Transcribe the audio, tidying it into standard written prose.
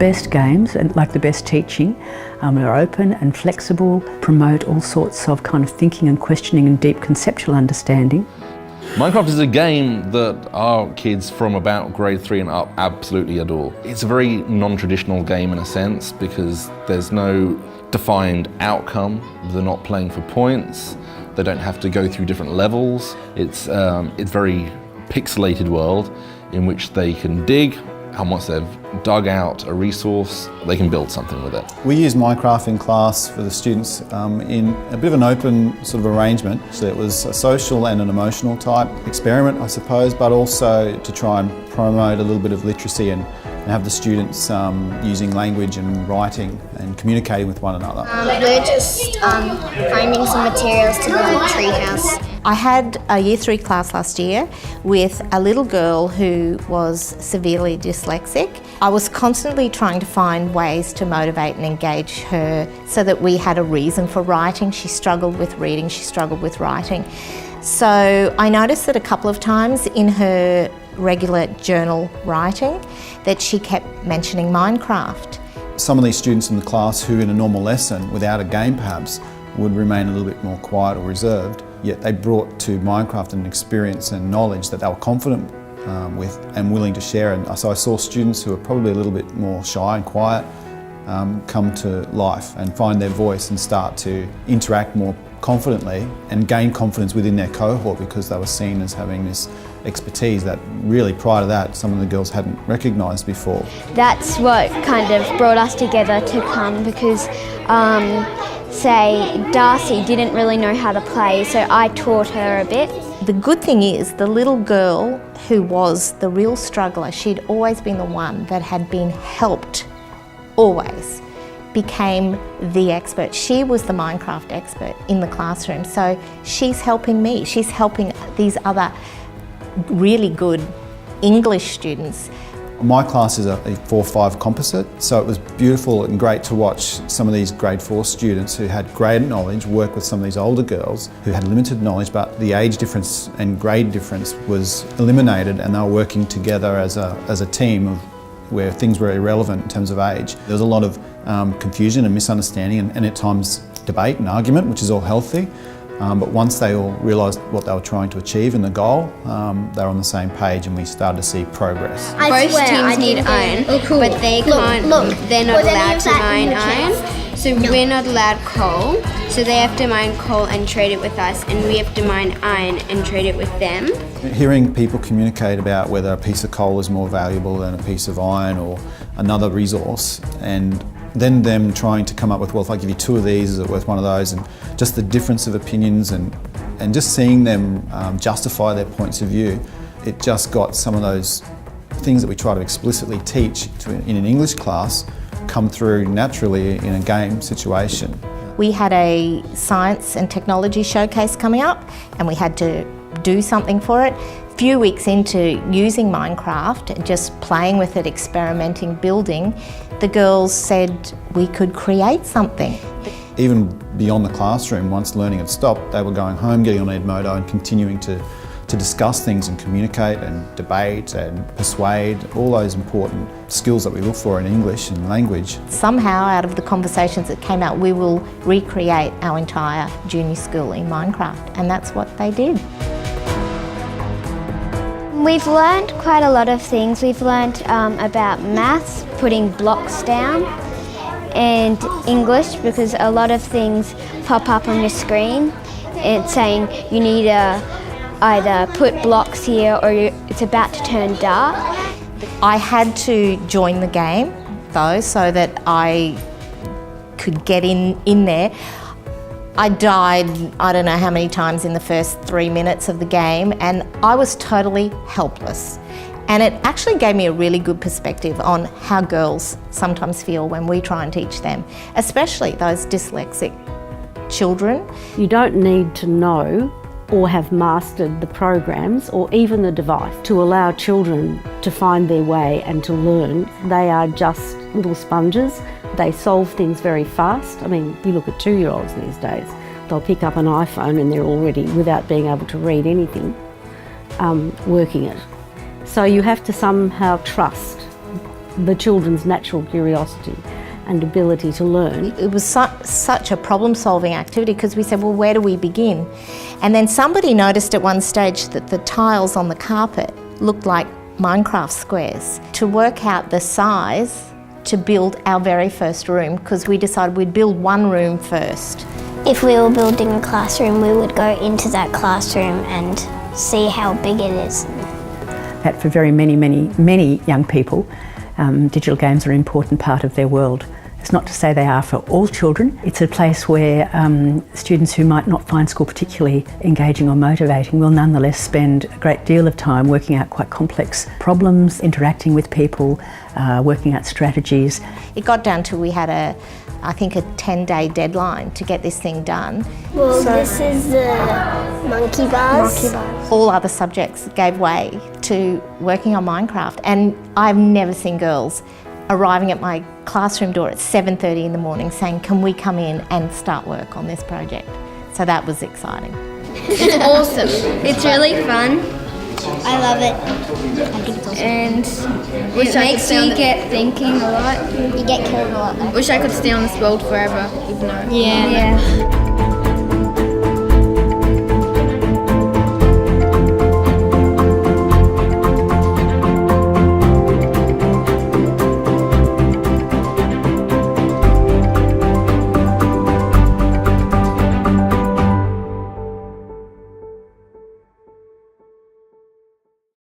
best games, and like the best teaching, are open and flexible, promote all sorts of kind of thinking and questioning and deep conceptual understanding. Minecraft is a game that our kids from about grade 3 and up absolutely adore. It's a very non-traditional game in a sense because there's no defined outcome. They're not playing for points. They don't have to go through different levels. It's very pixelated world in which they can dig, and once they've dug out a resource, they can build something with it. We use Minecraft in class for the students in a bit of an open sort of arrangement. So it was a social and an emotional type experiment, I suppose, but also to try and promote a little bit of literacy and have the students using language and writing and communicating with one another. We're just finding some materials to build a treehouse. I had a Year 3 class last year with a little girl who was severely dyslexic. I was constantly trying to find ways to motivate and engage her so that we had a reason for writing. She struggled with reading, she struggled with writing. So I noticed that a couple of times in her regular journal writing that she kept mentioning Minecraft. Some of these students in the class who in a normal lesson, without a game perhaps, would remain a little bit more quiet or reserved, yet they brought to Minecraft an experience and knowledge that they were confident with and willing to share. And so I saw students who are probably a little bit more shy and quiet come to life and find their voice and start to interact more confidently and gain confidence within their cohort because they were seen as having this expertise that really prior to that some of the girls hadn't recognised before. That's what kind of brought us together to come because say Darcy didn't really know how to play, so I taught her a bit. The good thing is the little girl who was the real struggler, she'd always been the one that had been helped, always, became the expert. She was the Minecraft expert in the classroom, so she's helping me. She's helping these other really good English students. My class is a 4-5 composite, so it was beautiful and great to watch some of these grade 4 students who had great knowledge work with some of these older girls who had limited knowledge, but the age difference and grade difference was eliminated and they were working together as a team where things were irrelevant in terms of age. There was a lot of confusion and misunderstanding and at times debate and argument, which is all healthy. But once they all realised what they were trying to achieve and the goal, they were on the same page and we started to see progress. Both teams need iron, but they can't, they're not allowed to mine iron. So we're not allowed coal, so they have to mine coal and trade it with us, and we have to mine iron and trade it with them. Hearing people communicate about whether a piece of coal is more valuable than a piece of iron or another resource, and then them trying to come up with, well, if I give you 2 of these, is it worth 1 of those? And just the difference of opinions and just seeing them justify their points of view, it just got some of those things that we try to explicitly teach in an English class come through naturally in a game situation. We had a science and technology showcase coming up and we had to do something for it. A few weeks into using Minecraft, just playing with it, experimenting, building, the girls said we could create something. Even beyond the classroom, once learning had stopped, they were going home, getting on Edmodo and continuing to discuss things and communicate and debate and persuade, all those important skills that we look for in English and language. Somehow out of the conversations that came out, we will recreate our entire junior school in Minecraft, and that's what they did. We've learned quite a lot of things. We've learned about maths, putting blocks down, and English, because a lot of things pop up on your screen. It's saying you need to either put blocks here or it's about to turn dark. I had to join the game though so that I could get in there. I died, I don't know how many times in the first 3 minutes of the game, and I was totally helpless. And it actually gave me a really good perspective on how girls sometimes feel when we try and teach them, especially those dyslexic children. You don't need to know or have mastered the programs or even the device to allow children to find their way and to learn. They are just little sponges. They solve things very fast. I mean, you look at 2-year-olds these days, they'll pick up an iPhone and they're already, without being able to read anything, working it. So you have to somehow trust the children's natural curiosity and ability to learn. It was such a problem-solving activity because we said, well, where do we begin? And then somebody noticed at one stage that the tiles on the carpet looked like Minecraft squares. To work out the size to build our very first room, because we decided we'd build one room first. If we were building a classroom, we would go into that classroom and see how big it is. That for very many young people, digital games are an important part of their world. It's not to say they are for all children. It's a place where students who might not find school particularly engaging or motivating will nonetheless spend a great deal of time working out quite complex problems, interacting with people, working out strategies. It got down to we had I think a 10-day deadline to get this thing done. Well, this is the monkey bars. All other subjects gave way to working on Minecraft, and I've never seen girls arriving at my classroom door at 7:30 in the morning saying, can we come in and start work on this project? So that was exciting. It's awesome. It's really fun. I love it. And it makes you get thinking a lot. You get killed a lot though. Wish I could stay on this world forever, even though. Yeah.